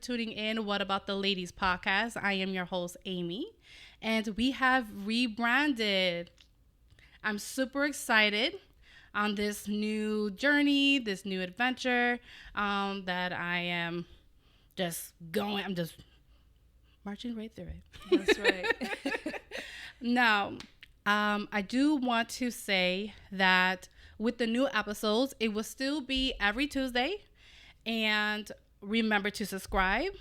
tuning in. What About the Ladies podcast? I am your host, Amy, and we have rebranded. I'm super excited on this new journey, this new adventure that I am just going. I'm just marching right through it. That's right. Now, I do want to say that with the new episodes, it will still be every Tuesday. And remember to subscribe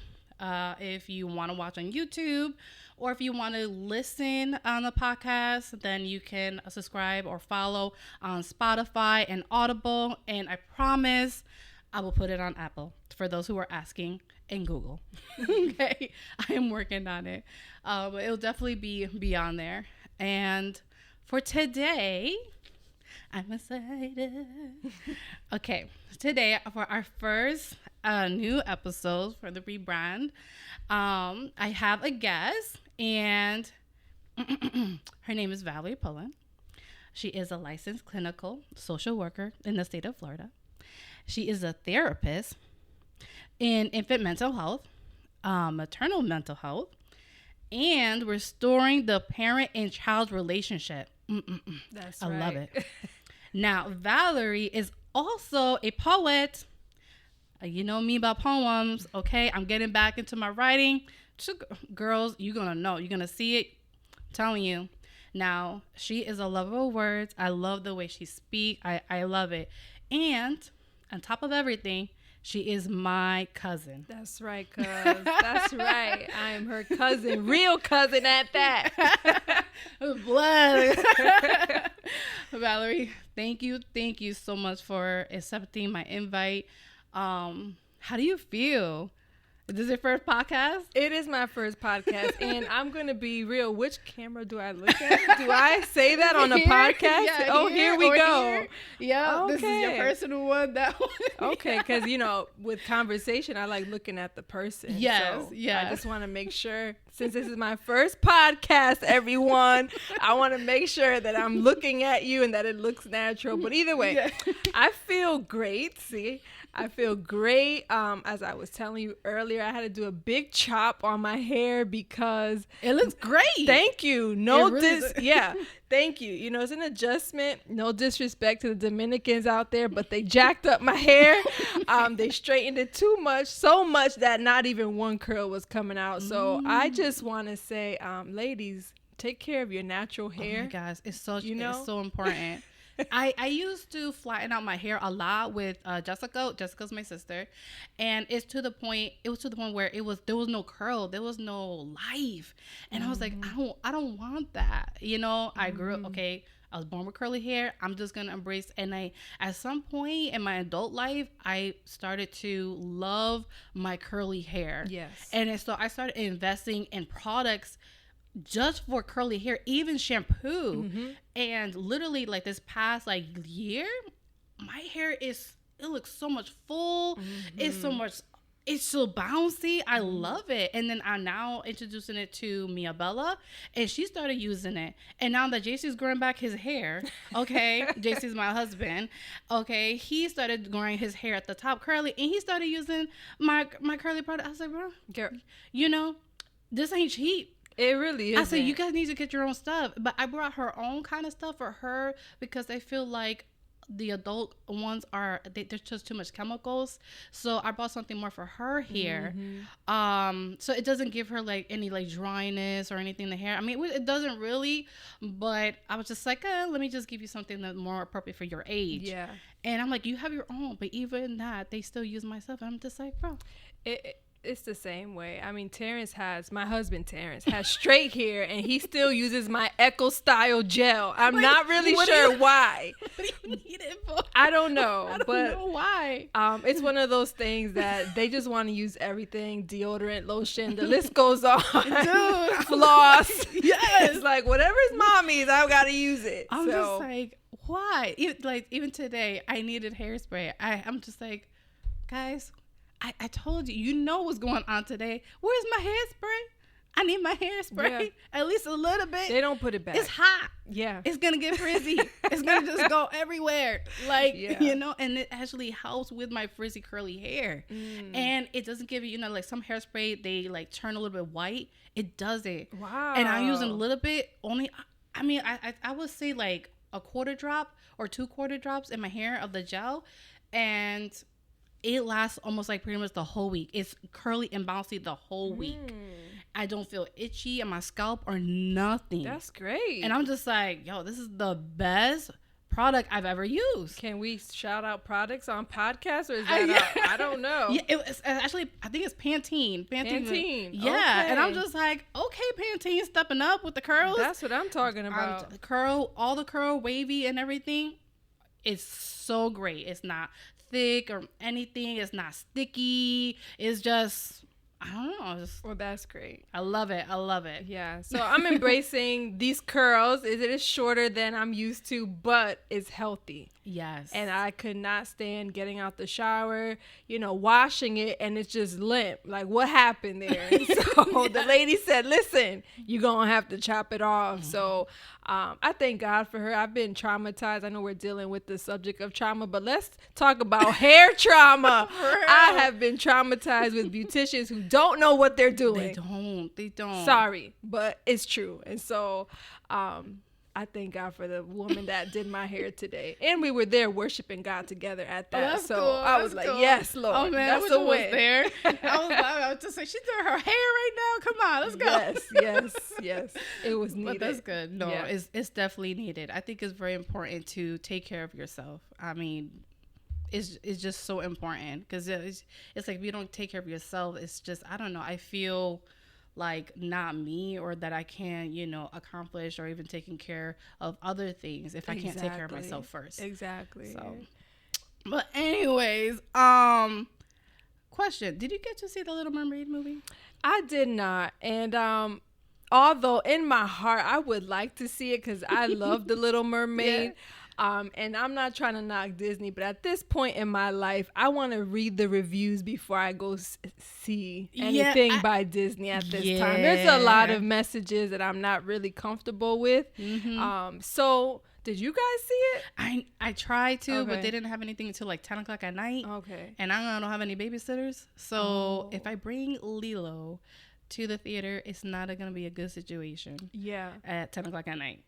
if you want to watch on YouTube, or if you want to listen on the podcast, then you can subscribe or follow on Spotify and Audible. And I promise I will put it on Apple for those who are asking, and Google. Okay, I am working on it. But it'll definitely be on there. And for today, I'm excited. Okay, today for our first new episode for the rebrand, I have a guest, and her name is Valerie Pullen. She is a licensed clinical social worker in the state of Florida. She is a therapist in infant mental health, maternal mental health, and restoring the parent and child relationship. That's I right. love it. Now, Valerie is also a poet. You know me about poems, okay? I'm getting back into my writing. Girls, you're going to know. You're going to see it. I'm telling you. Now, she is a lover of words. I love the way she speaks. I love it. And on top of everything, she is my cousin. That's right, cuz. That's right. I am her cousin. Real cousin at that. Blood. Valerie, thank you so much for accepting my invite. How do you feel? Is this your first podcast? It is my first podcast, and I'm going to be real. Which camera do I look at? Do I say that on the podcast? Yeah, here we go. Yeah, okay. This is your personal one. That one. Okay, because, with conversation, I like looking at the person. Yes, so yeah. I just want to make sure, since this is my first podcast, everyone, I want to make sure that I'm looking at you and that it looks natural. But either way, yeah. I feel great. See? I feel great. As I was telling you earlier, I had to do a big chop on my hair because it looks great. Thank you. Yeah. Thank you. It's an adjustment. No disrespect to the Dominicans out there, but they jacked up my hair. They straightened it too much, so much that not even one curl was coming out. So I just want to say, ladies, take care of your natural hair. Oh my gosh, it's so important. I used to flatten out my hair a lot with Jessica. Jessica's my sister, and it was to the point where there was no curl, there was no life, and I was like, I don't want that. I grew up, okay, I was born with curly hair. I'm just gonna embrace, and at some point in my adult life, I started to love my curly hair. Yes, and so I started investing in products just for curly hair, even shampoo. And literally, like, this past year, my hair looks so much full. It's so bouncy. I love it. And then I'm now introducing it to Mia Bella, and she started using it. And now that JC's growing back his hair, okay, JC's my husband, okay, he started growing his hair at the top curly, and he started using my curly product. I was like, bro, girl, this ain't cheap. It really is. I said, you guys need to get your own stuff. But I brought her own kind of stuff for her because I feel like the adult ones there's just too much chemicals. So I bought something more for her hair. So it doesn't give her any dryness or anything in the hair. I mean, it doesn't really, but I was just like, let me just give you something that's more appropriate for your age. Yeah. And I'm like, you have your own, but even that, they still use my stuff. And I'm just like, bro. It's the same way. I mean, my husband Terrence has straight hair, and he still uses my Echo Style gel. I'm not really sure why. What do you need it for? I don't know. I don't know why. It's one of those things that they just want to use everything, deodorant, lotion, the list goes on. Dude. Floss. Yes. It's like, whatever's mommy's, I've got to use it. I'm just like, why? Even today, I needed hairspray. I'm just like, guys, I told you, what's going on today. Where's my hairspray? I need my hairspray at least a little bit. They don't put it back. It's hot. Yeah. It's going to get frizzy. It's going to just go everywhere. Like, you know, and it actually helps with my frizzy curly hair. And it doesn't give you, you know, like some hairspray, they like turn a little bit white. It doesn't. Wow. And I'm using a little bit only. I mean, I would say like a quarter drop or 2 quarter drops in my hair of the gel. And it lasts almost like pretty much the whole week. It's curly and bouncy the whole week. I don't feel itchy on my scalp or nothing. That's great. And I'm just like, yo, this is the best product I've ever used. Can we shout out products on podcasts, or is that I don't know. Yeah, it was actually, I think it's Pantene. Pantene. Yeah. Okay. And I'm just like, okay, Pantene stepping up with the curls. That's what I'm talking about. All the curl, wavy and everything. It's so great. It's not thick or anything. It's not sticky. It's just, I don't know. Well, that's great. I love it. I love it. Yeah. So I'm embracing these curls. It is shorter than I'm used to, but it's healthy. Yes. And I could not stand getting out the shower, you know, washing it, and it's just limp. Like, what happened there? So the lady said, listen, you're going to have to chop it off. So I thank God for her. I've been traumatized. I know we're dealing with the subject of trauma, but let's talk about hair trauma. I have been traumatized with beauticians who don't know what they're doing. They don't. Sorry, but it's true. And so I thank God for the woman that did my hair today. And we were there worshiping God together at that. So cool. I was like, yes, Lord. Oh, man, that's I the was win. there. I was just like, she's doing her hair right now. Come on, let's go. Yes. It was needed. But that's good. No, it's definitely needed. I think it's very important to take care of yourself. I mean, it's just so important because it's like if you don't take care of yourself, it's just, I don't know. I feel like not me, or that I can, you know, accomplish or even taking care of other things if I can't take care of myself first. Exactly. So, but anyways, question: did you get to see the Little Mermaid movie? I did not, and although in my heart I would like to see it because I love the Little Mermaid. And I'm not trying to knock Disney, but at this point in my life, I want to read the reviews before I go see anything by Disney at this time. There's a lot of messages that I'm not really comfortable with. So did you guys see it? I tried to, but they didn't have anything until like 10 o'clock at night. Okay. And I don't have any babysitters. So if I bring Lilo to the theater, it's not going to be a good situation. Yeah. At 10 o'clock at night.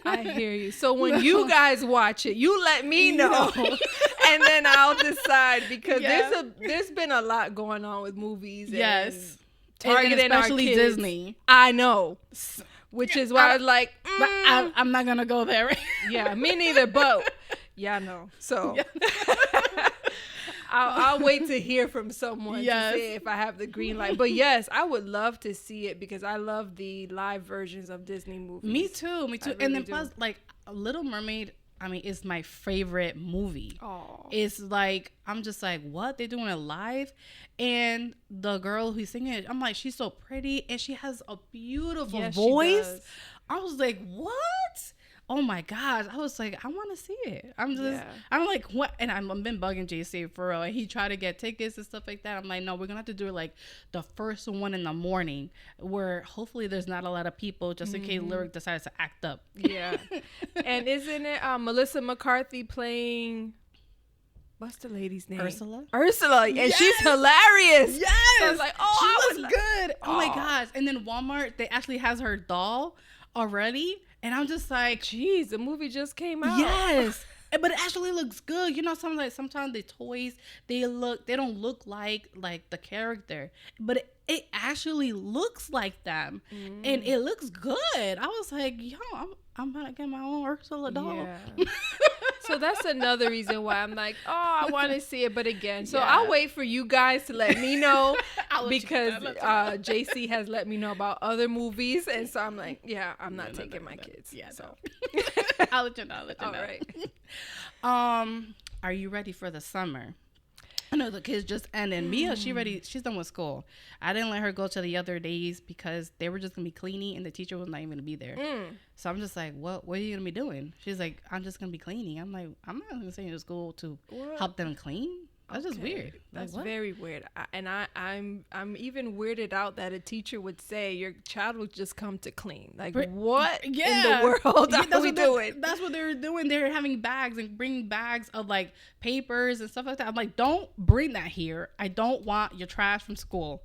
I hear you. So when you guys watch it, you let me know. And then I'll decide, because there's been a lot going on with movies. Yes. Targeting and especially our kids. Disney. I know. Which is why I was like, but I'm not going to go there. Yeah, me neither. But yeah, I know. So I'll wait to hear from someone to say if I have the green light. But yes, I would love to see it because I love the live versions of Disney movies. Me too. Really and then plus, like, Little Mermaid, I mean, is my favorite movie. Oh. It's like, I'm just like, what? They're doing it live? And the girl who's singing it, I'm like, she's so pretty and she has a beautiful voice. I was like, what? Oh my gosh. I was like, I want to see it. I'm like, what? And I've been bugging JC for real. And he tried to get tickets and stuff like that. I'm like, no, we're going to have to do it like the first one in the morning where hopefully there's not a lot of people just in case Lyric decides to act up. Yeah. And isn't it Melissa McCarthy playing... What's the lady's name? Ursula. And she's hilarious. Yes. So I was like, oh, she looks good. Oh my gosh. And then Walmart, they actually has her doll already. And I'm just like, geez, the movie just came out. Yes. But it actually looks good. You know, sometimes the toys, they don't look like the character. But it actually looks like them. And it looks good. I was like, yo, I'm gonna get my own Ursula doll. Yeah. So that's another reason why I'm like, oh, I want to see it. But again, so I'll wait for you guys to let me know because JC has let me know about other movies. And so I'm like, yeah, I'm not taking my kids. Yeah, so I'll let you know. All right. Are you ready for the summer? I know the kids just ended. Mia, she's done with school. I didn't let her go to the other days because they were just going to be cleaning and the teacher was not even going to be there. So I'm just like, what are you going to be doing? She's like, I'm just going to be cleaning. I'm like, I'm not going to send you to school to help them clean. That's just weird. That's very weird. I'm even weirded out that a teacher would say your child will just come to clean. Like, what in the world are we doing? That's what they were doing. They were having bags and bringing bags of like papers and stuff like that. I'm like, don't bring that here. I don't want your trash from school.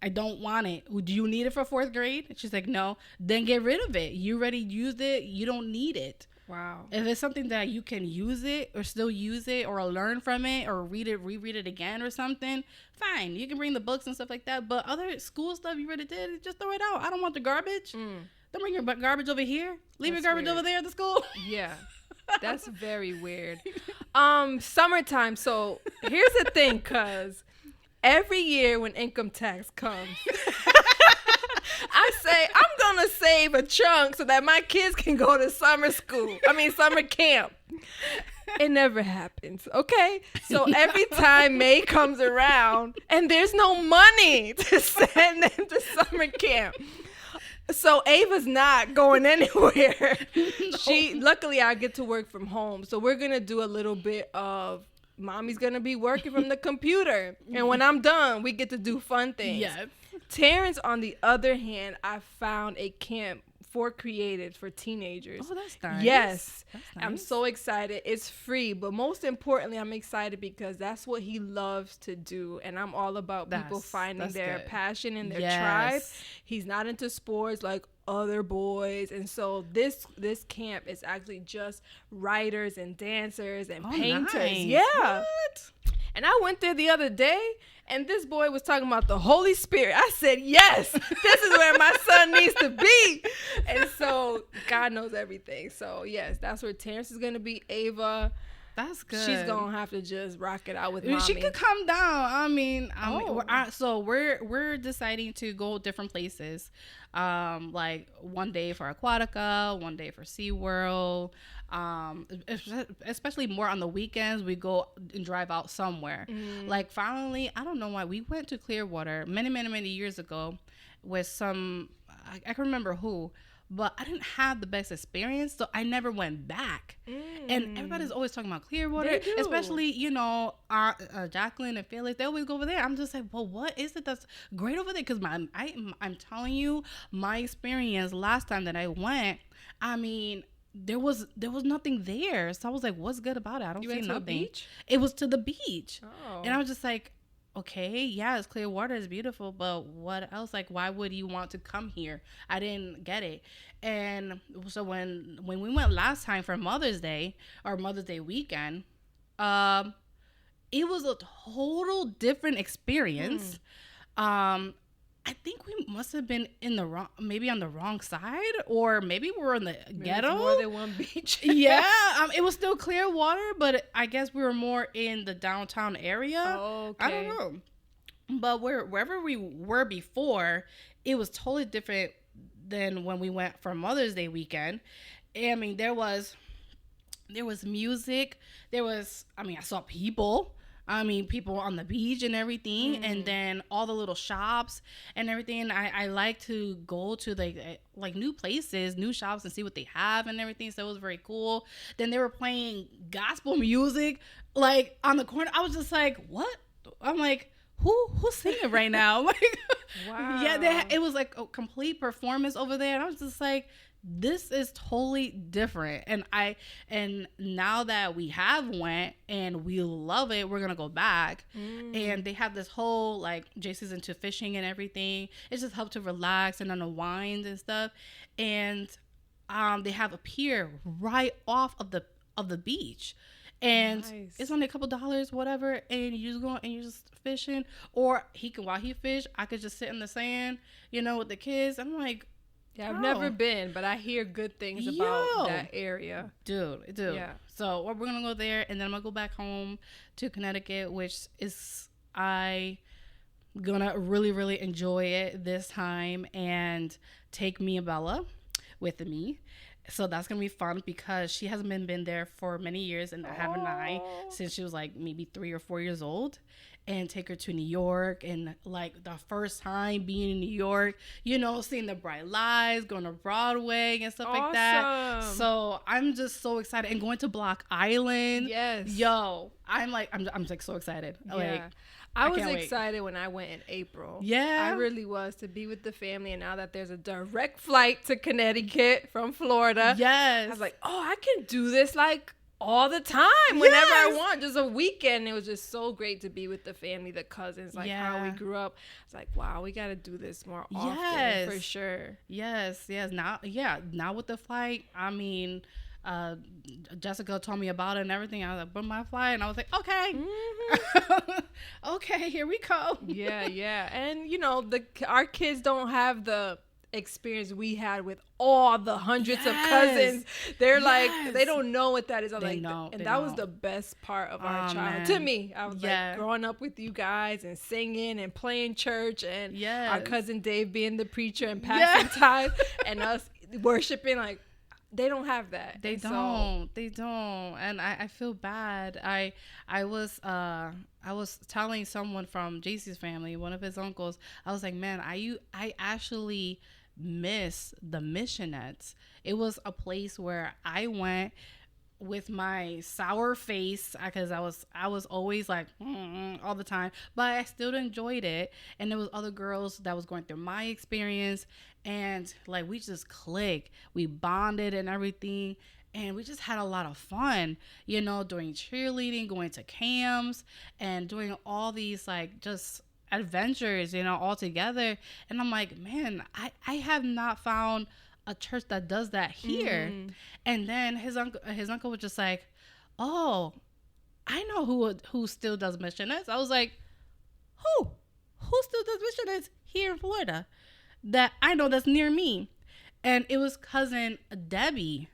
I don't want it. Do you need it for 4th grade? And she's like, no. Then get rid of it. You already used it. You don't need it. Wow. If it's something that you can use it or still use it or learn from it or reread it again or something, fine. You can bring the books and stuff like that. But other school stuff you already did, just throw it out. I don't want the garbage. Don't bring your garbage over here. Leave your garbage over there at the school. Yeah. That's very weird. Summertime. So here's the thing, cuz every year when income tax comes, I say, I'm going to save a chunk so that my kids can go to summer camp. It never happens, okay? So every time May comes around and there's no money to send them to summer camp. So Ava's not going anywhere. No. Luckily, I get to work from home. So we're going to do a little bit of Mommy's going to be working from the computer. And when I'm done, we get to do fun things. Yes. Terrence, on the other hand, I found a camp created for teenagers. Oh, that's nice. Yes. That's nice. I'm so excited. It's free, but most importantly, I'm excited because that's what he loves to do. And I'm all about people finding their passion and their tribe. He's not into sports like other boys. And so this camp is actually just writers and dancers and painters. Nice. Yeah. What? And I went there the other day, and this boy was talking about the Holy Spirit. I said, yes, this is where my son needs to be. And so God knows everything. So, yes, that's where Terrence is going to be. Ava, that's good. She's going to have to just rock it out with Mommy. She could come down. So we're deciding to go different places. Like one day for Aquatica, one day for SeaWorld. Especially more on the weekends, we go and drive out somewhere. Like finally, I don't know why, we went to Clearwater many years ago with some, I can remember who, but I didn't have the best experience, so I never went back. And everybody's always talking about Clearwater, especially, Jacqueline and Felix, they always go over there. I'm just like, well, what is it that's great over there? Because I'm telling you, my experience last time that I went, I mean, there was nothing there. So I was like, what's good about it? I don't see nothing. To the beach? It was to the beach. Oh. And I was just like, okay, yeah, it's clear water, it's beautiful, but what else? Like, why would you want to come here? I didn't get it. And so when we went last time for Mother's Day or Mother's Day weekend, it was a total different experience. I think we must have been maybe on the wrong side, or maybe we were in the ghetto. More than one beach. Yeah, it was still clear water, but I guess we were more in the downtown area. Oh, okay. I don't know. But wherever we were before, it was totally different than when we went for Mother's Day weekend. I mean, there was music. I saw people. People on the beach and everything, and then all the little shops and everything. I like to go to like new places, new shops, and see what they have and everything. So it was very cool. Then they were playing gospel music like on the corner. I was just like, what? I'm like, who's singing right now? Like, wow. Yeah, it was like a complete performance over there, and I was just like, this is totally different. And now that we have went and we love it, we're gonna go back. And they have this whole, like, JC's into fishing and everything. It just helped to relax and unwind and stuff. And they have a pier right off of the beach. And nice. It's only a couple dollars, whatever, and you just go and you're just fishing. Or while he fish, I could just sit in the sand, with the kids. I'm like, yeah, I've never been, but I hear good things about that area. Dude. Yeah. So we're going to go there, and then I'm going to go back home to Connecticut, which is, I going to really, really enjoy it this time and take me and Bella with me. So that's going to be fun because she hasn't been there for many years, and haven't I, since she was like maybe 3 or 4 years old. and take her to New York, and like the first time being in New York, you know, seeing the bright lights, going to Broadway and stuff like that. So I'm just so excited, and going to Block Island. Yes. Yo, I'm like so excited. Yeah. Like, I was excited when I went in April. Yeah. I really was, to be with the family. And now that there's a direct flight to Connecticut from Florida. Yes. I was like, oh, I can do this like all the time, whenever I want. Just a weekend. It was just so great to be with the family, the cousins, like how we grew up. It's like, wow, we got to do this more often for sure. Yes. Now with the flight, I mean, Jessica told me about it and everything. I was like, book my flight, and I was like, okay. Okay, here we go. Yeah. And you know, our kids don't have the experience we had with all the hundreds of cousins. They're like, they don't know what that is. That was the best part of our childhood to me. I was like growing up with you guys and singing and playing church, and our cousin Dave being the preacher and passing tithe, and us worshiping. Like, they don't have that. They don't. And I feel bad. I was telling someone from JC's family, one of his uncles, I was like, man, I actually miss the missionettes. It was a place where I went with my sour face, because I was always like all the time, but I still enjoyed it. And there was other girls that was going through my experience, and like we just clicked, we bonded and everything, and we just had a lot of fun, you know, doing cheerleading, going to camps, and doing all these like just adventures, you know, all together. And I'm like, man, I have not found a church that does that here. And then his uncle was just like, oh, I know who still does missionaries. I was like, who still does missionaries here in Florida that I know, that's near me? And it was cousin Debbie.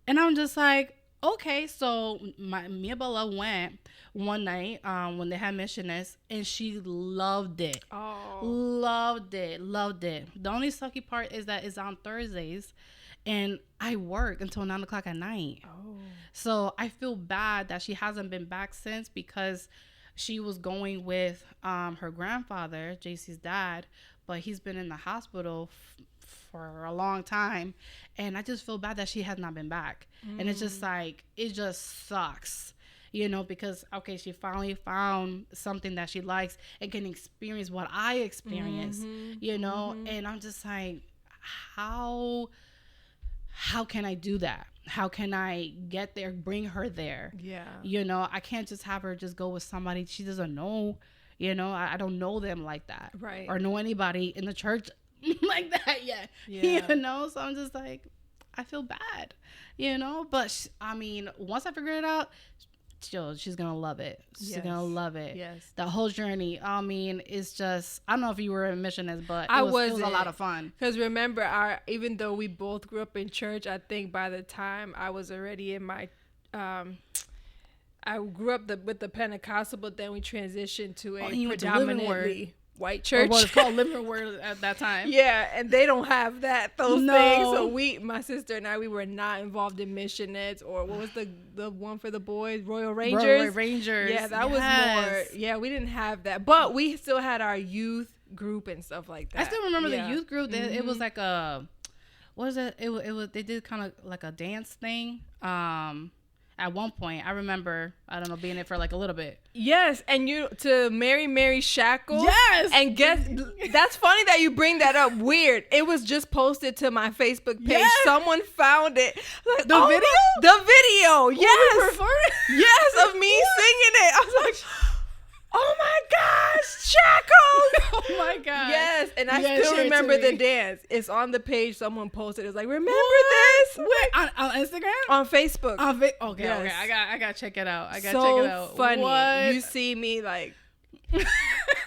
And I'm just like, okay. So me and Bella went one night when they had missionaries, and she loved it. Loved it. The only sucky part is that it's on Thursdays, and I work until 9:00 at night. So I feel bad that she hasn't been back since, because she was going with her grandfather, JC's dad, but he's been in the hospital for a long time, and I just feel bad that she has not been back. And it's just like, it just sucks, you know, because okay, she finally found something that she likes and can experience what I experienced, you know. And I'm just like, how can I do that? How can I get there, bring her there? You know, I can't just have her just go with somebody she doesn't know. You know, I don't know them like that, right? Or know anybody in the church like that yet. You know, so I'm just like, I feel bad, you know. But I mean, once I figure it out, she's gonna love it. She's gonna love it. The whole journey. I mean, it's just, I don't know if you were a missionist, but it was a lot of fun. Because remember, even though we both grew up in church, I think by the time I was already in my I grew up with the Pentecostal, but then we transitioned to a predominantly white church. Or what it's called, Living Word at that time. Yeah, and they don't have those things. So my sister and I, we were not involved in missionettes, or what was the one for the boys, Royal Rangers. Yeah, that was more. Yeah, we didn't have that, but we still had our youth group and stuff like that. I still remember the youth group. It was like a, what was it? It was they did kind of like a dance thing. At one point, I remember, I don't know, being it for like a little bit. Yes, and to Mary Shackles. Yes! And that's funny that you bring that up. Weird. It was just posted to my Facebook page. Yes! Someone found it. Like, the video? The video, yes! Yes, of me singing it. I was like, oh my gosh, Shackles! Oh my god! Yes, and I still remember the dance. It's on the page. Someone posted. It was like, remember this? Wait, on Instagram? On Facebook. Okay, yes. Okay. I gotta check it out. Check it out. So funny. What? You see me like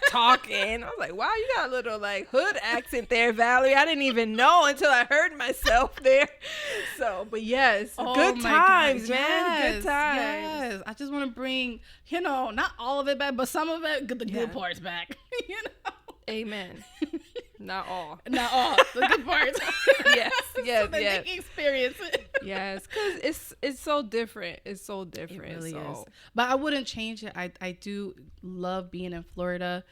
talking. I was like, wow, you got a little like hood accent there, Valerie. I didn't even know until I heard myself there. So, but yes, good times, man. Good times. Yes. I just want to bring, you know, not all of it back, but some of it, the good parts back. You know. Amen. Not all. The good parts. Yes. So that they can experience it. Yes, because it's so different. It's so different. It really so. is. But I wouldn't change it. I do love being in Florida.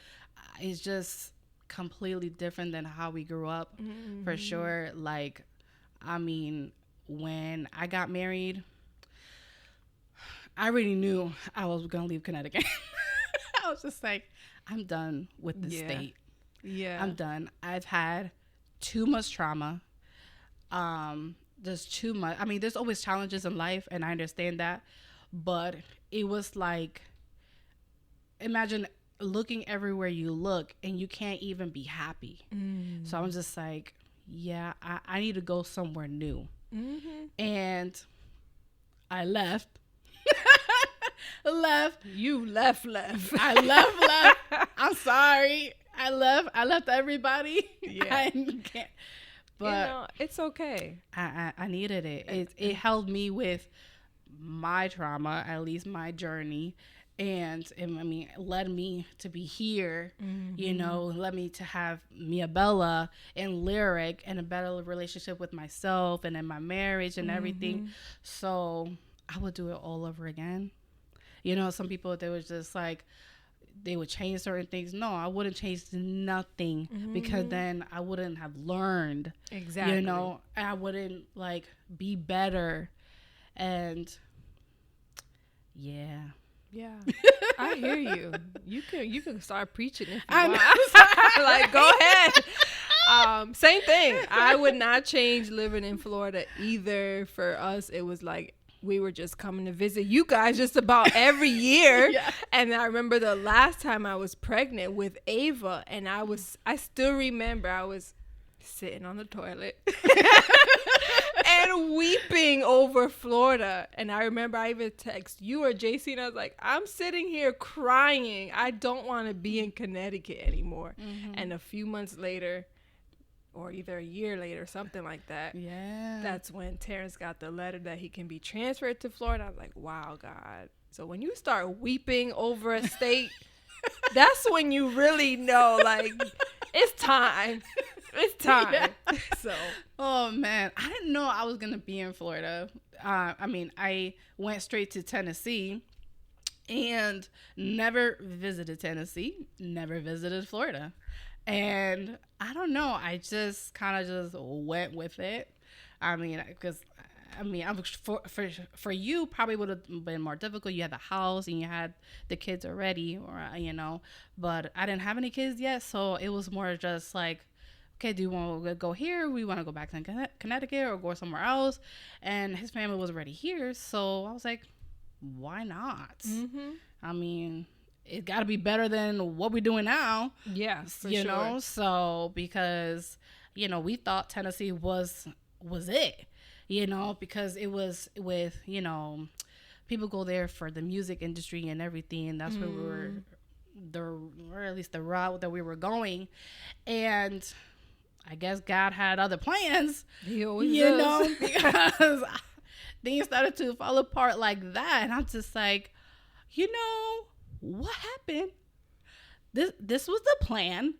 It's just completely different than how we grew up, for sure. Like, I mean, when I got married, I already knew I was going to leave Connecticut. I was just like, I'm done with the state. Yeah. I'm done. I've had too much trauma. There's too much. I mean, there's always challenges in life, and I understand that. But it was like, imagine looking everywhere you look, and you can't even be happy. So I'm just like, yeah, I need to go somewhere new. And I left. You left. I left. I'm sorry. I left everybody. Yeah. I can't. But it's okay. I needed it. It helped me with my trauma, at least my journey. And I mean, led me to be here, led me to have Mia Bella and Lyric and a better relationship with myself and in my marriage and everything. So I would do it all over again. Some people, they was just like, they would change certain things. No, I wouldn't change nothing because then I wouldn't have learned. Exactly. And I wouldn't like be better. And yeah. Yeah, I hear you. You can start preaching if you want. Like, go ahead. Same thing. I would not change living in Florida either. For us, it was like we were just coming to visit you guys just about every year. Yeah. And I remember the last time I was pregnant with Ava, and I still remember I was sitting on the toilet and weeping over Florida. And I remember I even text you or JC, and I was like, I'm sitting here crying. I don't want to be in Connecticut anymore. And a few months later, or either a year later, something like that. Yeah. That's when Terrence got the letter that he can be transferred to Florida. I was like, wow, God. So when you start weeping over a state, that's when you really know, like, it's time. It's time. Yeah. So. Oh, man. I didn't know I was going to be in Florida. I mean, I went straight to Tennessee and never visited Tennessee, never visited Florida. And I don't know. I just kind of just went with it. I mean, because for you probably would have been more difficult. You had the house and you had the kids already, or But I didn't have any kids yet, so it was more just like, okay, do you want to go here? We want to go back to Connecticut or go somewhere else? And his family was already here, so I was like, why not? I mean, it got to be better than what we're doing now. Yeah, for you sure. know. So because we thought Tennessee was it, because it was with people go there for the music industry and everything, and that's where we were, or at least the route that we were going, and I guess God had other plans. He always does. Because things started to fall apart like that, and I'm just like, what happened? This was the plan.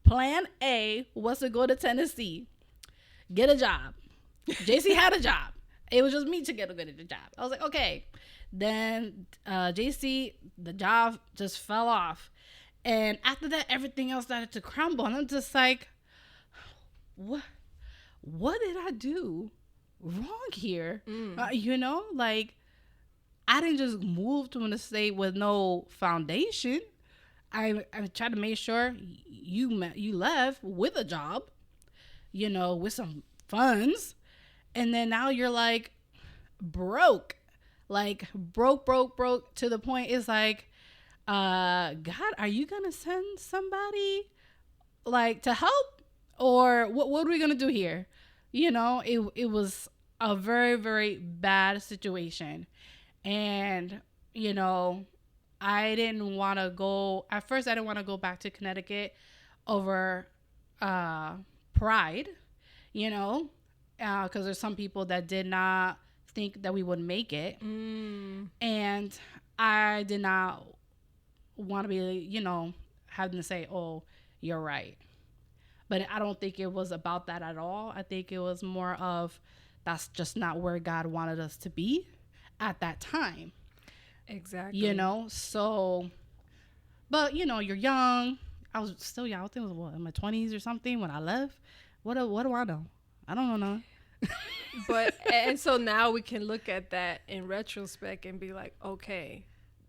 Plan A was to go to Tennessee, get a job. JC had a job. It was just me to get a good job. I was like, okay. Then JC, the job just fell off. And after that, everything else started to crumble. And I'm just like, what did I do wrong here? Like, I didn't just move to an estate with no foundation. I tried to make sure you left with a job, with some funds, and then now you're like broke to the point it's like, God, are you gonna send somebody like to help, or what are we gonna do here? It was a very, very bad situation. And, I didn't want to go, at first I didn't want to go back to Connecticut over pride, because there's some people that did not think that we would make it. And I did not want to be, having to say, oh, you're right. But I don't think it was about that at all. I think it was more of that's just not where God wanted us to be at that time. Exactly. You know, so, but you know, you're young. I was still young. I think it was what, in my 20s or something when I left. What do I know? I don't know. But and so now we can look at that in retrospect and be like, okay,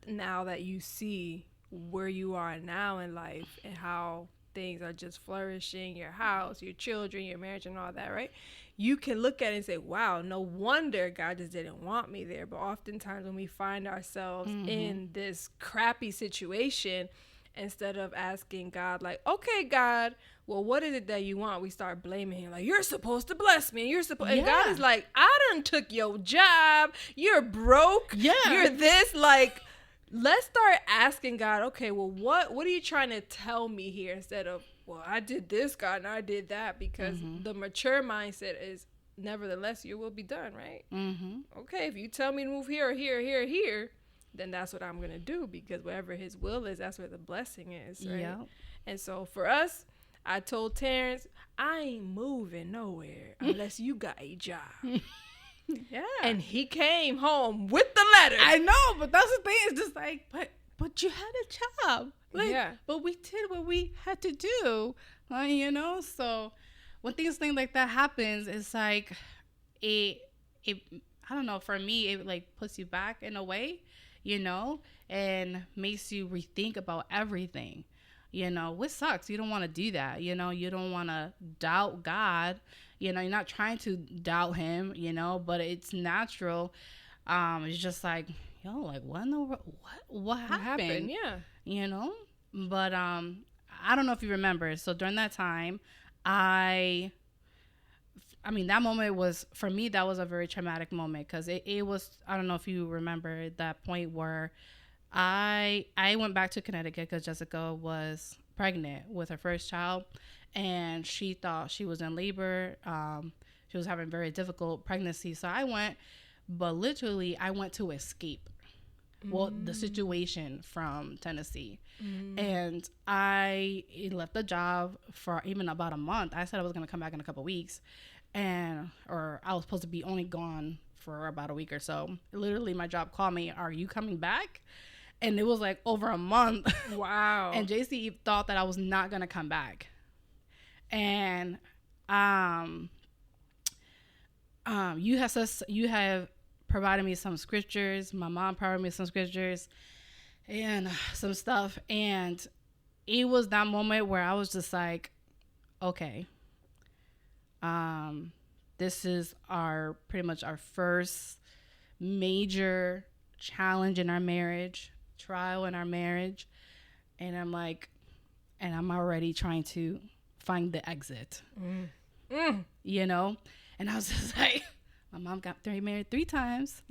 now that you see where you are now in life and how things are just flourishing, your house, your children, your marriage, and all that, right? You can look at it and say, wow, no wonder God just didn't want me there. But oftentimes when we find ourselves in this crappy situation, instead of asking God, like, okay, God, well, what is it that you want? We start blaming him, like, you're supposed to bless me. And God is like, I done took your job. You're broke. Yeah. You're this. Like, let's start asking God, okay, well, what are you trying to tell me here? Instead of, well, I did this, God, and I did that. Because the mature mindset is, nevertheless, your will be done, right? Okay, if you tell me to move here or here or here or here, then that's what I'm going to do, because wherever his will is, that's where the blessing is, right? Yeah. And so for us, I told Terrence, I ain't moving nowhere unless you got a job. Yeah. And he came home with the letter. I know, but that's the thing. It's just like, but you had a job. Like, yeah. But we did what we had to do, you know? So when things like that happens, it's like, it I don't know, for me, it like puts you back in a way, you know, and makes you rethink about everything, you know, which sucks. You don't want to do that. You know, you don't want to doubt God. You know, you're not trying to doubt him, you know, but it's natural. It's just like, yo, like, what happened? Yeah. You know, but I don't know if you remember. So during that time, I mean, that moment was, for me, that was a very traumatic moment, because it was, I don't know if you remember that point where I went back to Connecticut because Jessica was pregnant with her first child, and she thought she was in labor. She was having a very difficult pregnancy. So I went, but literally I went to escape, well, the situation from Tennessee. And I left the job for even about a month. I said I was going to come back in a couple of weeks, or I was supposed to be only gone for about a week or so. Literally, my job called me, are you coming back? And it was like over a month. Wow. And JC thought that I was not going to come back. And you have provided me some scriptures. My mom provided me some scriptures and some stuff. And it was that moment where I was just like, okay, this is pretty much our first major challenge in our marriage, trial in our marriage. And I'm like, and I'm already trying to find the exit, you know? And I was just like, my mom got married 3 times.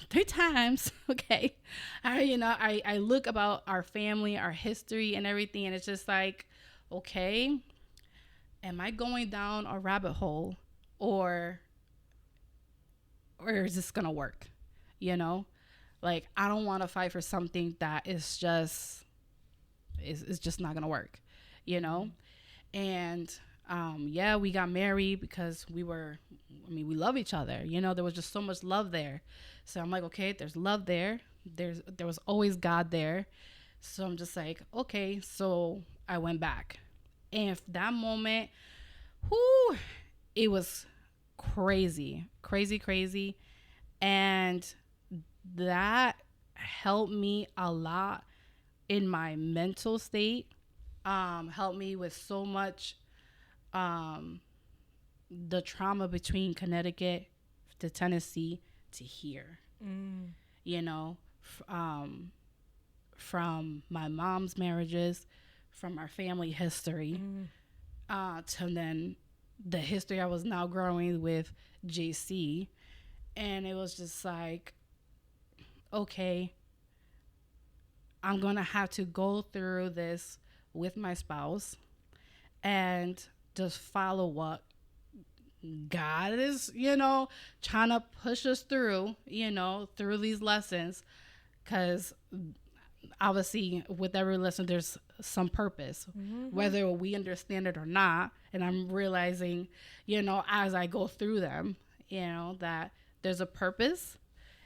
3 times. Okay. I look about our family, our history and everything. And it's just like, okay, am I going down a rabbit hole or is this going to work? You know, like, I don't want to fight for something that is just not going to work, you know? And, yeah, we got married because we love each other, you know, there was just so much love there. So I'm like, okay, there's love there. There was always God there. So I'm just like, okay, so I went back. And that moment, it was crazy. And that helped me a lot in my mental state, helped me with so much, the trauma between Connecticut to Tennessee to here, you know, from my mom's marriages, from our family history, to then the history I was now growing with JC. And it was just like, okay, I'm going to have to go through this with my spouse and just follow what God is, you know, trying to push us through, you know, through these lessons. Because obviously with every lesson, there's some purpose, whether we understand it or not. And I'm realizing, you know, as I go through them, you know, that there's a purpose,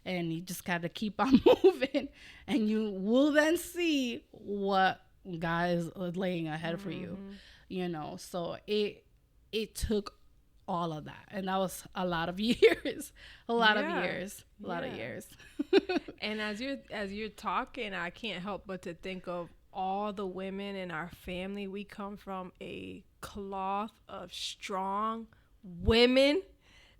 and you just got to keep on moving, and you will then see what God is laying ahead for you, you know. So it took all of that, and that was a lot of years, a lot of years. And as you're talking, I can't help but to think of all the women in our family. We come from a cloth of strong women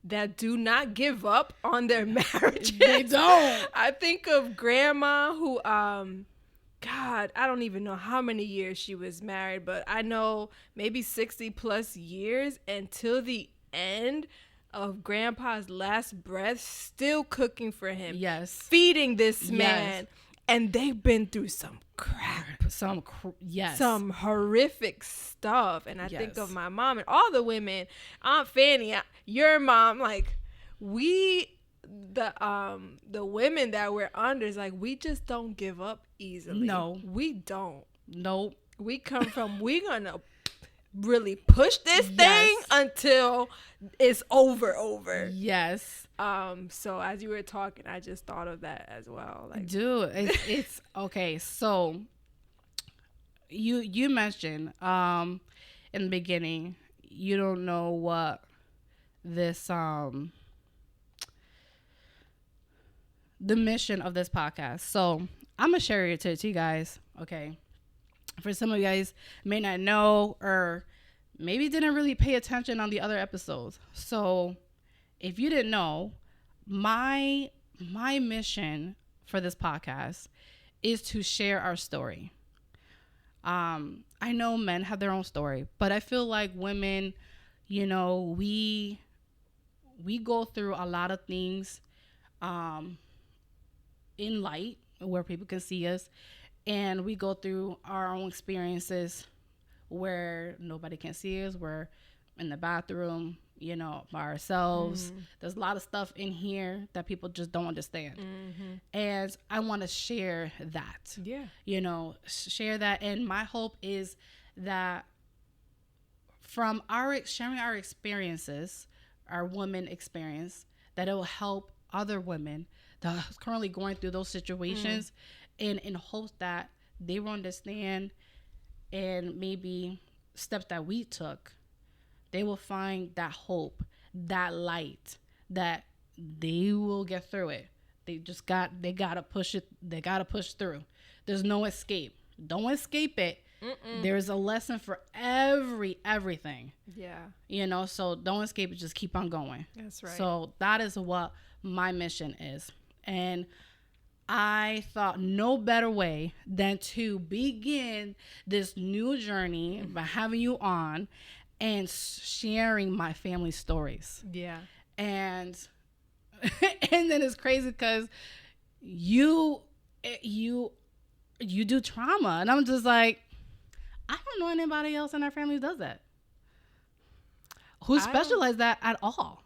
that do not give up on their marriages. They don't. I think of grandma who God, I don't even know how many years she was married, but I know maybe 60 plus years, until the end of grandpa's last breath, still cooking for him. Yes. Feeding this man. And they've been through some crap. Some horrific stuff. And I think of my mom and all the women, Aunt Fanny, your mom, like, the women that we're under, is like, we just don't give up easily. No. We don't. Nope. We come from, we're gonna really push this thing until it's over. Yes. So as you were talking, I just thought of that as well. Like, dude, it's okay. So you mentioned in the beginning, you don't know what this the mission of this podcast. So I'm gonna share it to you guys. Okay. For some of you guys may not know, or maybe didn't really pay attention on the other episodes. So if you didn't know, my mission for this podcast is to share our story. I know men have their own story, but I feel like women, you know, we go through a lot of things in light where people can see us, and we go through our own experiences where nobody can see us. We're in the bathroom, you know, by ourselves. There's a lot of stuff in here that people just don't understand. And I want to share that. Yeah. You know, share that. And my hope is that from sharing our experiences, our women experience, that it will help other women that are currently going through those situations, and in hopes that they will understand, and maybe steps that we took, they will find that hope, that light, that they will get through it. They gotta push it. They gotta push through. There's no escape. Don't escape it. There's a lesson for everything. Yeah. You know, so don't escape it. Just keep on going. That's right. So that is what my mission is. And I thought no better way than to begin this new journey by having you on and sharing my family stories. Yeah. And then it's crazy because you do trauma, and I'm just like, I don't know anybody else in our family who does that, who specialize that at all.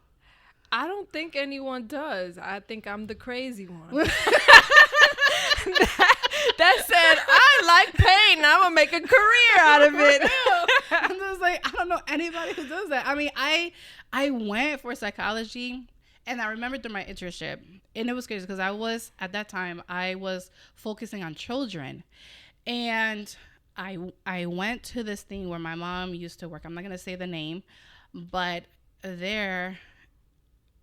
I don't think anyone does. I think I'm the crazy one. that said, I like pain. I'm gonna make a career out of it. I'm just like, I don't know anybody who does that. I mean, I went for psychology, and I remember through my internship, and it was crazy because at that time I was focusing on children, and I went to this thing where my mom used to work. I'm not gonna say the name, but there,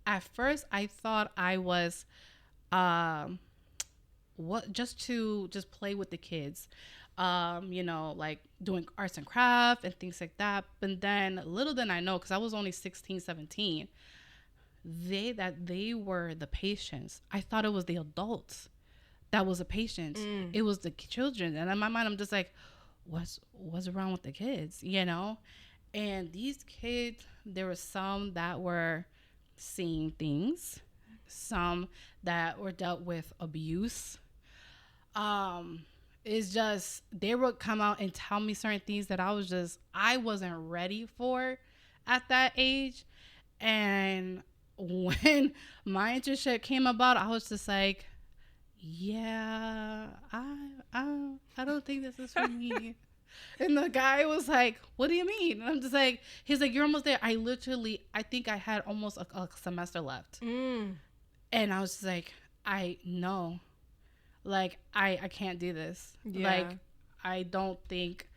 at first I thought I was just play with the kids, you know, like doing arts and craft and things like that. But then little did I know, because I was only 16, 17, they were the patients. I thought it was the adults that was the patients. It was the children. And in my mind, I'm just like, what's wrong with the kids, you know? And these kids, there were some that were seeing things, some that were dealt with abuse. It's just, they would come out and tell me certain things that I wasn't ready for at that age. And when my internship came about, I was just like, yeah, I don't think this is for me. And the guy was like, what do you mean? And I'm just like, he's like, you're almost there. I think I had almost a semester left. And I was just like, I know. Like, I can't do this. Yeah. Like, I don't think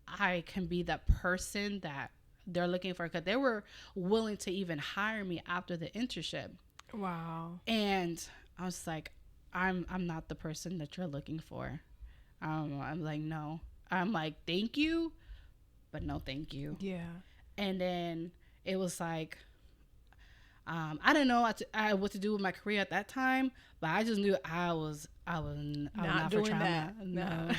I can be that person that they're looking for, because they were willing to even hire me after the internship. Wow. And I was like, I'm not the person that you're looking for. I'm like, no. I'm like, thank you, but no thank you. Yeah. And then it was like, I didn't know what to do with my career at that time, but I just knew I was not doing that. No.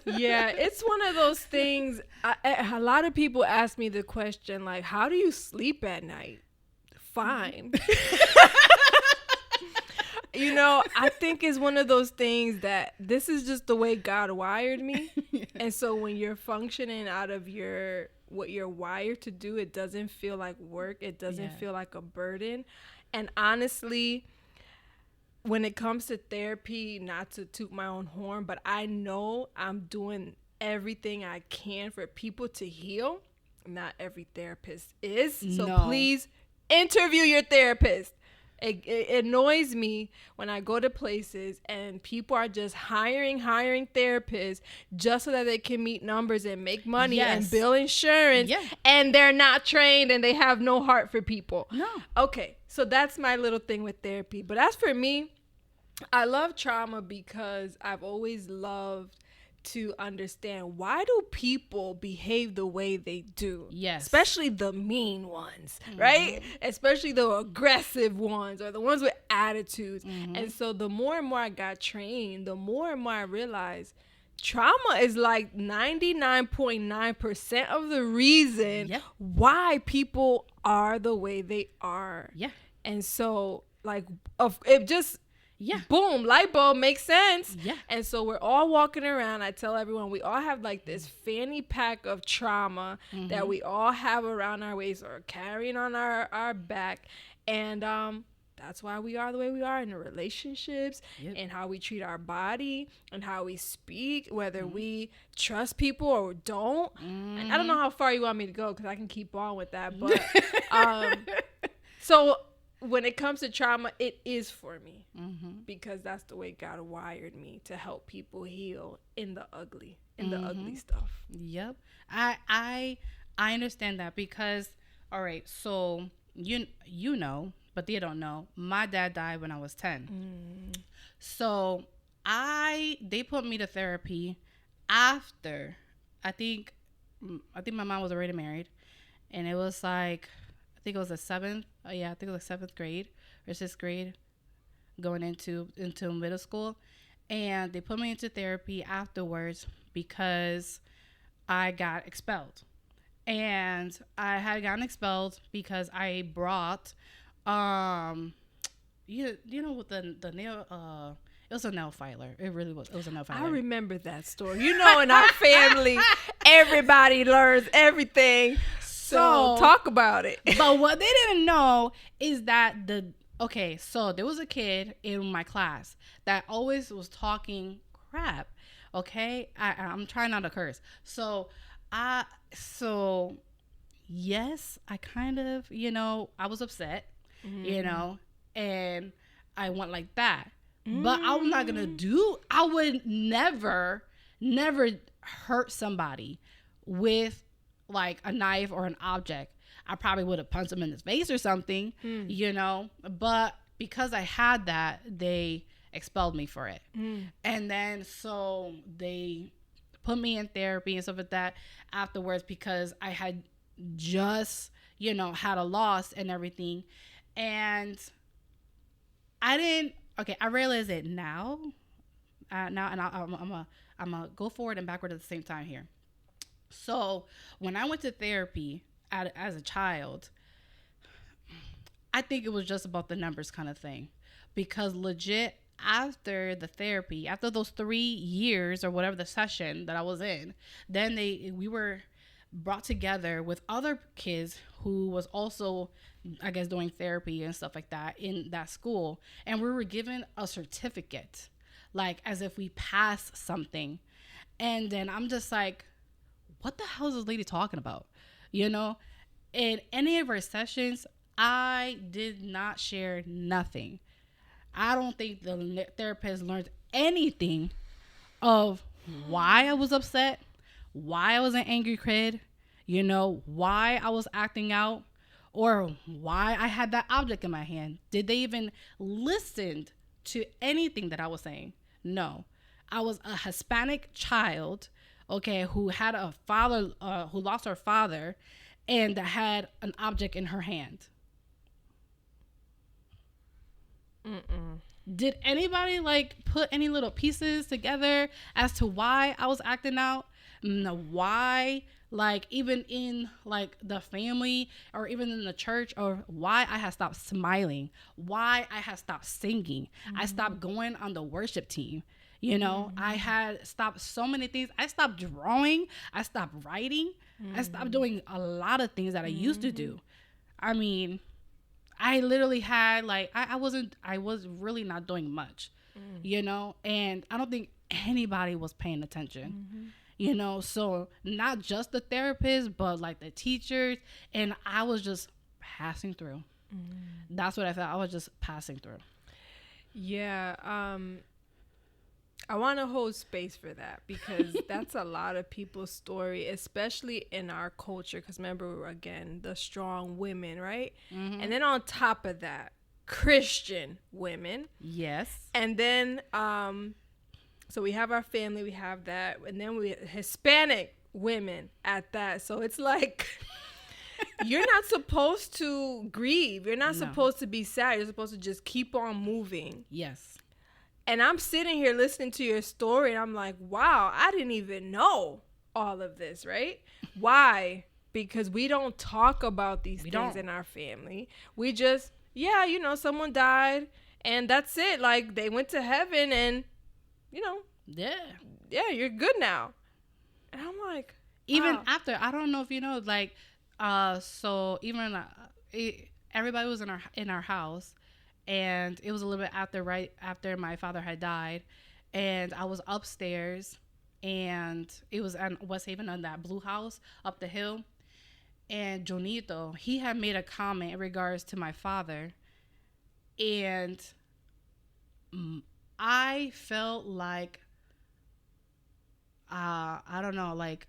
Yeah, it's one of those things. A lot of people ask me the question, like, how do you sleep at night? Fine. You know, I think it's one of those things that this is just the way God wired me. Yeah. And so when you're functioning out of what you're wired to do, it doesn't feel like work. It doesn't feel like a burden. And honestly, when it comes to therapy, not to toot my own horn, but I know I'm doing everything I can for people to heal. Not every therapist is. So please interview your therapist. It annoys me when I go to places and people are just hiring therapists just so that they can meet numbers and make money and bill insurance, and they're not trained and they have no heart for people. No. Okay, so that's my little thing with therapy. But as for me, I love trauma because I've always loved to understand, why do people behave the way they do? Yes. Especially the mean ones, right? Especially the aggressive ones, or the ones with attitudes. And so the more and more I got trained, the more and more I realized trauma is like 99.9% of the reason why people are the way they are. Yeah. And so, like, it just... boom, light bulb, makes sense. Yeah. And so we're all walking around. I tell everyone, we all have like this fanny pack of trauma that we all have around our waist or carrying on our back. And that's why we are the way we are in the relationships, and how we treat our body and how we speak, whether we trust people or don't. And I don't know how far you want me to go, because I can keep on with that. But so when it comes to trauma, it is for me, because that's the way God wired me, to help people heal in the ugly, the ugly stuff. Yep. I understand that, because, all right, so you know, but they don't know, my dad died when I was 10. So they put me to therapy after, I think my mom was already married, and it was like, I think it was the seventh grade or sixth grade, going into middle school. And they put me into therapy afterwards because I got expelled. And I had gotten expelled because I brought, you know, with the nail, it was a nail filer. It really was. It was a nail filer. I remember that story. You know, in our family, everybody learns everything. So talk about it. But what they didn't know is that so there was a kid in my class that always was talking crap. Okay, I'm trying not to curse. So yes, I kind of, you know, I was upset, you know, and I went like that. But I'm not I would never hurt somebody with like a knife or an object. I probably would have punched him in his face or something, you know, but because I had that, they expelled me for it. And then so they put me in therapy and stuff like that afterwards, because I had just, you know, had a loss and everything. And I realize it now, and I'm gonna go forward and backward at the same time here. So when I went to therapy as a child, I think it was just about the numbers kind of thing, because legit after the therapy, after those 3 years or whatever the session that I was in, then we were brought together with other kids who was also, I guess, doing therapy and stuff like that in that school, and we were given a certificate. like as if we passed something. And then I'm just like, what the hell is this lady talking about? You know, in any of our sessions, I did not share nothing. I don't think the therapist learned anything of why I was upset, why I was an angry kid, you know, why I was acting out, or why I had that object in my hand. Did they even listen to anything that I was saying? No. I was a Hispanic child, okay, who had a father, who lost her father, and had an object in her hand. Mm-mm. Did anybody like put any little pieces together as to why I was acting out? No, why, like even in like the family or even in the church, or why I had stopped smiling, why I had stopped singing, I stopped going on the worship team. You know, I had stopped so many things. I stopped drawing. I stopped writing. I stopped doing a lot of things that I used to do. I mean, I literally had like, I was really not doing much, you know, and I don't think anybody was paying attention, you know, so not just the therapist, but like the teachers, and I was just passing through. That's what I felt. I was just passing through. Yeah. I want to hold space for that because that's a lot of people's story, especially in our culture. Because remember, again, the strong women, right? And then on top of that, Christian women. Yes. And then, so we have our family, we have that. And then we Hispanic women at that. So it's like, you're not supposed to grieve. You're not supposed to be sad. You're supposed to just keep on moving. Yes. And I'm sitting here listening to your story and I'm like, wow, I didn't even know all of this, right? Why? Because we don't talk about these things in our family. We just, yeah, you know, someone died and that's it. Like they went to heaven and, you know, yeah, you're good now. And I'm like, even after, I don't know if you know, like, so even everybody was in our house. And it was a little bit right after my father had died. And I was upstairs. And it was in West Haven on that blue house up the hill. And Jonito, he had made a comment in regards to my father. And I felt like, I don't know, like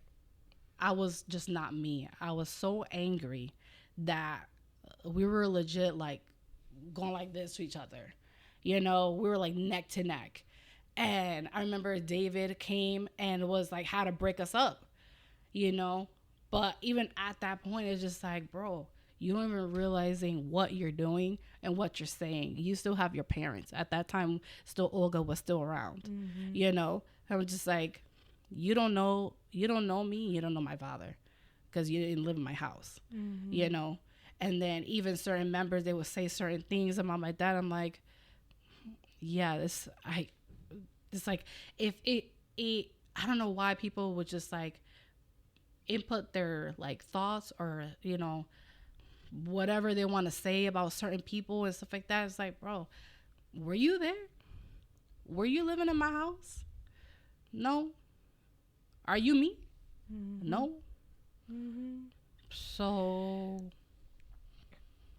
I was just not me. I was so angry that we were legit like, going like this to each other, you know, we were like neck to neck. And I remember David came and was like, how to break us up, you know, but even at that point, it's just like, bro, you don't even realizing what you're doing and what you're saying. You still have your parents at that time. Still, Olga was still around, you know. I was just like, you don't know me, you don't know my father because you didn't live in my house, you know. And then even certain members, they would say certain things about my dad. I'm like, yeah, it's like, if I don't know why people would just like input their like thoughts or, you know, whatever they want to say about certain people and stuff like that. It's like, bro, were you there? Were you living in my house? No. Are you me? No. So...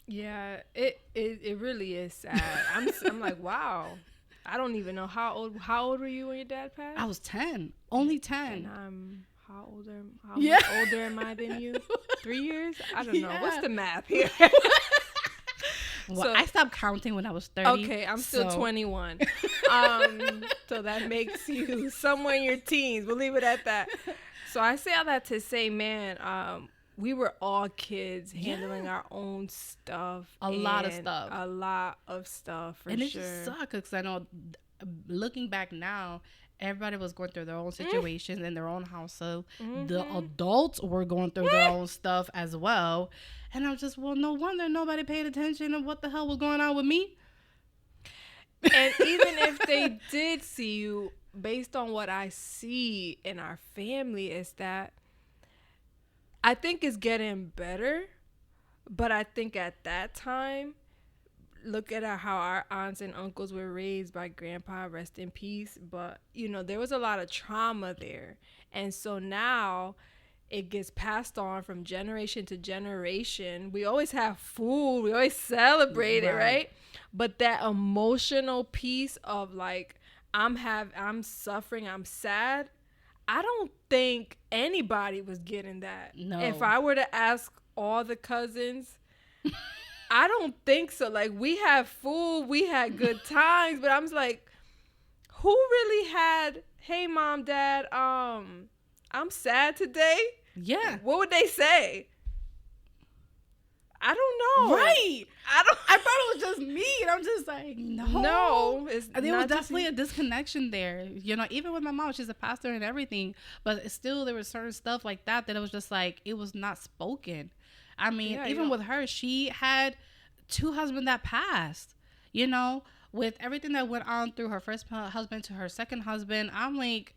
yeah, it really is sad. I'm like, wow. I don't even know how old were you when your dad passed? I was 10. Only 10. And I'm how much older am I than you? 3 years? I don't know. What's the math here? Well, so, I stopped counting when I was 30. Okay, I'm still 21. So that makes you somewhere in your teens. We'll leave it at that. So I say all that to say, man, we were all kids handling our own stuff. A lot of stuff. And it just sucked because I know looking back now, everybody was going through their own situations in their own house. So the adults were going through their own stuff as well. And I was just, well, no wonder nobody paid attention to what the hell was going on with me. And even if they did see you, based on what I see in our family, is that I think it's getting better, but I think at that time, look at how our aunts and uncles were raised by grandpa, rest in peace. But, you know, there was a lot of trauma there. And so now it gets passed on from generation to generation. We always have food. We always celebrate it, right? But that emotional piece of like, I'm suffering, I'm sad. I don't think anybody was getting that. No. If I were to ask all the cousins, I don't think so. Like, we have food, we had good times, but I'm just like, who really had, hey, mom, dad, I'm sad today? Yeah. What would they say? I don't know. Right. I thought it was just me, and I'm just like, no. There was definitely a disconnection there. You know, even with my mom, she's a pastor and everything, but still there was certain stuff like that it was just like, it was not spoken. I mean, even with her, she had 2 husbands that passed, you know, with everything that went on through her first husband to her second husband. I'm like,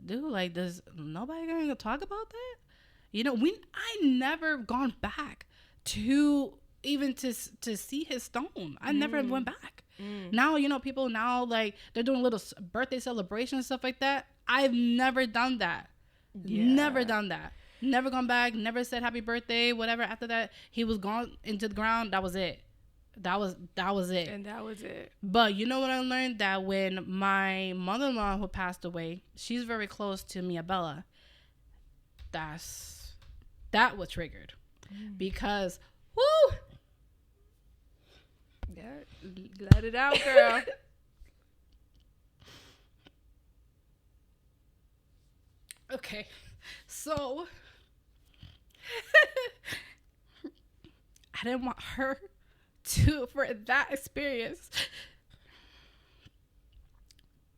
dude, like, does nobody gonna talk about that? You know, I never gone back to even to see his stone. I never went back. Now, you know, people now, like, they're doing little birthday celebrations and stuff like that. I've never done that. Never done that. Never gone back, never said happy birthday, whatever. After that, he was gone into the ground. That was it. That was it. And that was it. But you know what I learned? That when my mother-in-law, who passed away, she's very close to Mia Bella. That was triggered. Because, whoo! Yeah, let it out, girl. Okay. So, I didn't want her for that experience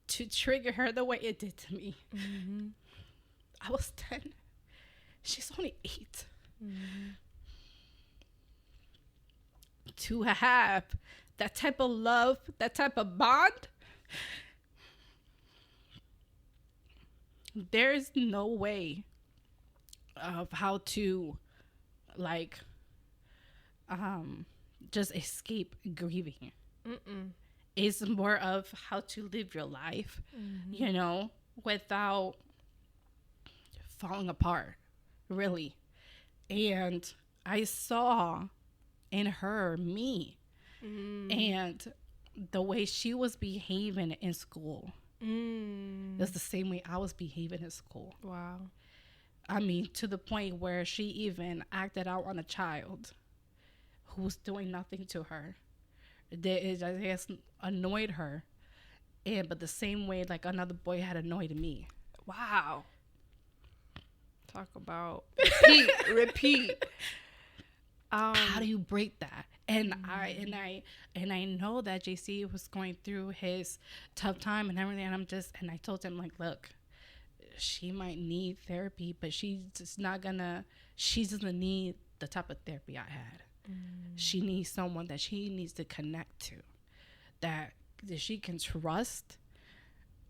to trigger her the way it did to me. Mm-hmm. I was 10. She's only 8. Mm-hmm. To have that type of love, that type of bond, there's no way of how to, like, just escape grieving. It's more of how to live your life, you know, without falling apart, really. And I saw in her me, and the way she was behaving in school. It's the same way I was behaving in school. Wow. I mean, to the point where she even acted out on a child who was doing nothing to her. It just annoyed her. But the same way, like, another boy had annoyed me. Wow. Talk about repeat. How do you break that? And I know that JC was going through his tough time and everything, and I told him, like, look, she might need therapy, but she doesn't need the type of therapy I had. She needs someone that she needs to connect to, that she can trust,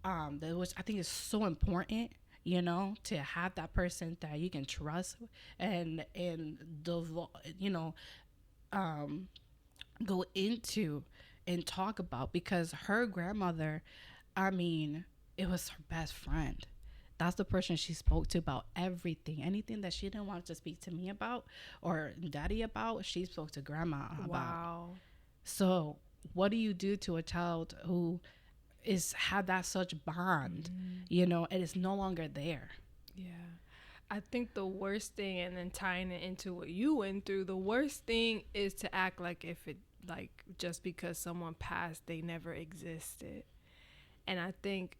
which I think is so important, you know, to have that person that you can trust and you know, go into and talk about, because her grandmother, I mean, it was her best friend. That's the person she spoke to about everything. Anything that she didn't want to speak to me about or daddy about, she spoke to grandma about. Wow. So what do you do to a child who had that such bond, you know, and it's no longer there? Yeah. I think the worst thing, and then tying it into what you went through, the worst thing is to act like just because someone passed, they never existed. And I think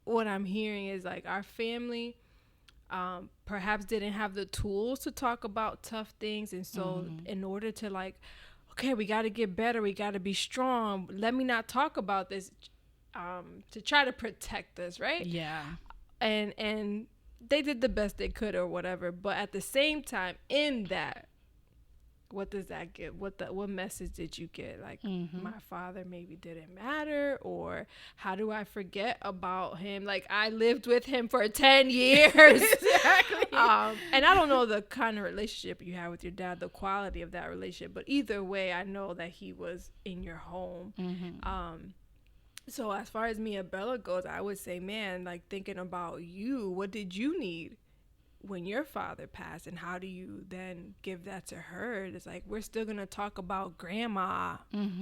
what I'm hearing is, like, our family perhaps didn't have the tools to talk about tough things. And so in order to, like, okay, we got to get better, we got to be strong, let me not talk about this, to try to protect us, right? Yeah. And they did the best they could or whatever. But at the same time, in that, what does that get? What message did you get? Like, my father maybe didn't matter, or how do I forget about him? Like, I lived with him for 10 years. Exactly. And I don't know the kind of relationship you have with your dad, the quality of that relationship, but either way, I know that he was in your home. So as far as Mia Bella goes, I would say, man, like, thinking about you, what did you need when your father passed, and how do you then give that to her? It's like, we're still gonna talk about grandma.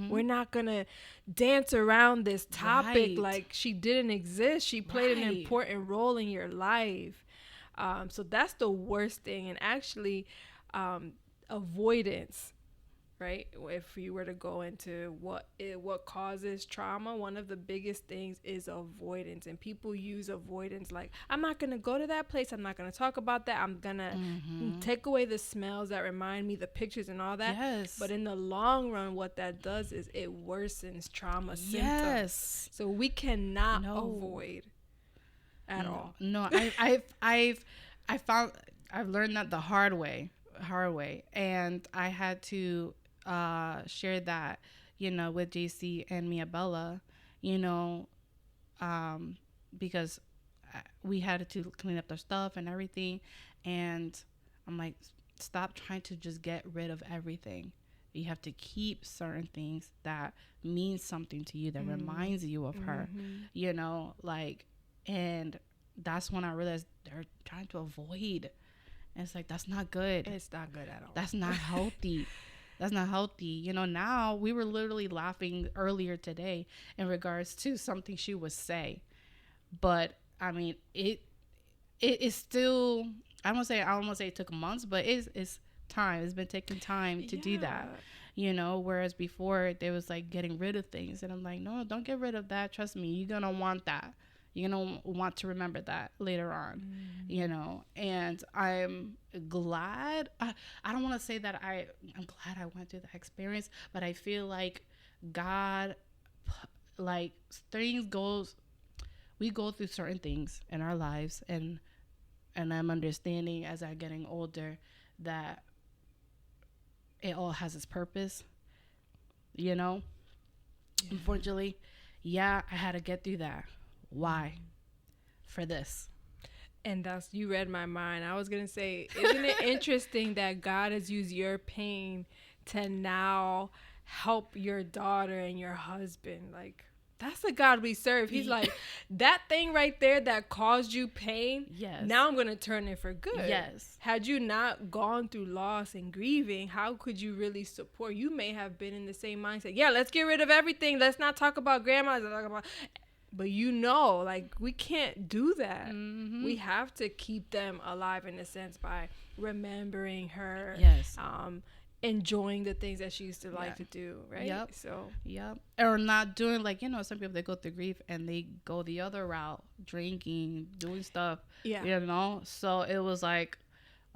We're not gonna dance around this topic like she didn't exist. She played an important role in your life. So that's the worst thing. And actually, avoidance, right? If you were to go into what causes trauma, one of the biggest things is avoidance. And people use avoidance like, I'm not going to go to that place. I'm not going to talk about that. I'm going to take away the smells that remind me, the pictures and all that. Yes. But in the long run, what that does is it worsens trauma symptoms. So we cannot avoid at all. No, I've learned that the hard way. And I had to share that, with JC and Mia Bella, because we had to clean up their stuff and everything. And I'm like, stop trying to just get rid of everything. You have to keep certain things that mean something to you, that reminds you of her, and that's when I realized they're trying to avoid. And it's like, that's not good. It's not good at all. That's not healthy. That's not healthy. Now we were literally laughing earlier today in regards to something she would say. But I mean, it is still, I don't want to say it took months, but it's time. It's been taking time to do that. Whereas before there was like getting rid of things. And I'm like, no, don't get rid of that. Trust me, you're going to want that. You're going to want to remember that later on, and I'm glad. I don't want to say that I'm glad I went through that experience, but I feel like God, like we go through certain things in our lives, and I'm understanding as I'm getting older that it all has its purpose, Unfortunately, I had to get through that. Why? For this. And you read my mind. I was going to say, isn't it interesting that God has used your pain to now help your daughter and your husband? Like, that's the God we serve. He's like, that thing right there that caused you pain, now I'm going to turn it for good. Yes. Had you not gone through loss and grieving, how could you really support? You may have been in the same mindset. Yeah, let's get rid of everything. Let's not talk about grandma. Let's talk about... But like, we can't do that. We have to keep them alive in a sense by remembering her. Yes. Enjoying the things that she used to like to do, right? Yep. So. Yep. Or not doing, like, some people, they go through grief and they go the other route, drinking, doing stuff. Yeah. So it was like,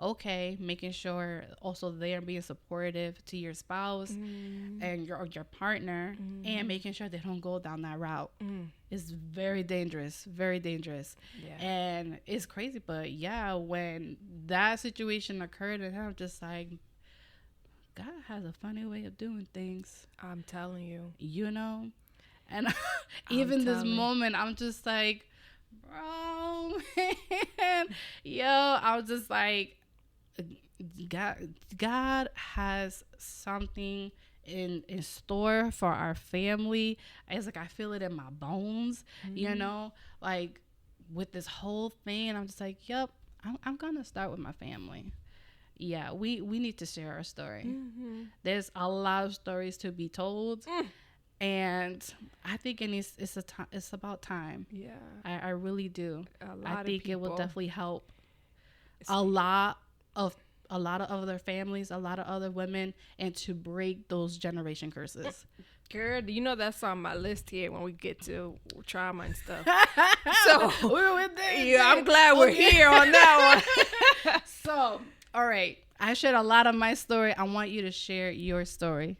okay, making sure also they are being supportive to your spouse and your partner, and making sure they don't go down that route. It's very dangerous, very dangerous. Yeah. And it's crazy, but when that situation occurred, and I'm just like, God has a funny way of doing things. I'm telling you. And even this moment, I'm just like, bro, man. I was just like, God has something in store for our family. It's like I feel it in my bones, like with this whole thing. I'm just like, yep, I'm gonna start with my family. We need to share our story. There's a lot of stories to be told, and I think it's about time. I really do. I think it will definitely help a lot of other families, a lot of other women, and to break those generation curses. Girl, that's on my list here when we get to trauma and stuff. So we're with this. I'm glad we're here on that one. So, all right. I shared a lot of my story. I want you to share your story.